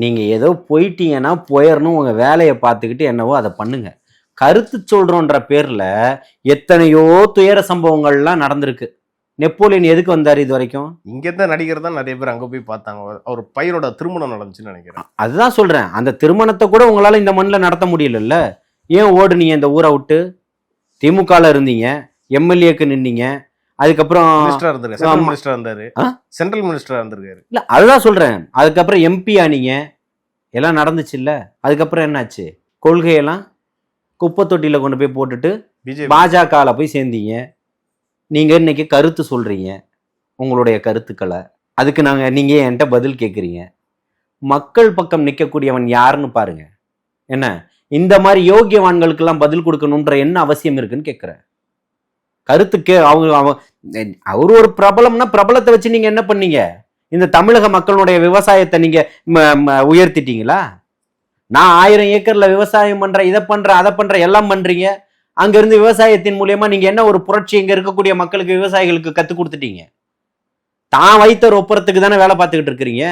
நீங்க ஏதோ போயிட்டீங்கன்னா போயிடணும், உங்க வேலையை பார்த்துக்கிட்டு என்னவோ அதை பண்ணுங்க. கருத்து சொல்றோன்ற பேர்ல எத்தனையோ துயர சம்பவங்கள்லாம் நடந்திருக்கு. நெப்போலியன் எதுக்கு வந்தாரு இது வரைக்கும்? இங்க இருந்த நடிகர் தான் நிறைய பேர் அங்க போய் பார்த்தாங்க. அவர் பையனோட திருமணம் நடந்துச்சுன்னு நினைக்கிறேன். அதுதான் சொல்றேன், அந்த திருமணத்தை கூட உங்களால இந்த மண்ணில் நடத்த முடியலல்ல. ஏன் ஓடுனீங்க இந்த ஊரை விட்டு? திமுகல இருந்தீங்க, எம்எல்ஏக்கு நின்னீங்க, அதுக்கப்புறம் சென்ட்ரல் மினிஸ்டர் இருந்தாரு. சென்ட்ரல் மினிஸ்டரா இருந்திருக்காரு. இல்ல அதுதான் சொல்றேன், அதுக்கப்புறம் எம்பி ஆனீங்க, எல்லாம் நடந்துச்சு இல்ல. அதுக்கப்புறம் என்னாச்சு? கொள்கையெல்லாம் குப்பை தொட்டியில கொண்டு போய் போட்டுட்டு பாஜகல போய் சேர்ந்தீங்க. நீங்க இன்னைக்கு கருத்து சொல்றீங்க, உங்களுடைய கருத்துக்களை. அதுக்கு நீங்க என்கிட்ட பதில் கேட்குறீங்க. மக்கள் பக்கம் நிற்கக்கூடியவன் யாருன்னு பாருங்க. என்ன இந்த மாதிரி யோகியவான்களுக்கெல்லாம் பதில் கொடுக்கணுன்ற என்ன அவசியம் இருக்குன்னு கேட்குறேன். கருத்துக்கு அவரு ஒரு பிரபலம்னா பிரபலத்தை வச்சு நீங்க என்ன பண்ணீங்க? இந்த தமிழக மக்களுடைய விவசாயத்தை நீங்க உயர்த்திட்டீங்களா? நான் 1000 ஏக்கர்ல விவசாயம் பண்றேன், இதை பண்றேன், அதை பண்றேன், எல்லாம் பண்றீங்க. அங்க இருந்து விவசாயத்தின் மூலியமா நீங்க என்ன ஒரு புரட்சி இங்க இருக்கக்கூடிய மக்களுக்கு, விவசாயிகளுக்கு கத்து கொடுத்துட்டீங்க? தான் வைத்த ஒப்புறத்துக்கு தானே வேலை பார்த்துக்கிட்டு இருக்கிறீங்க.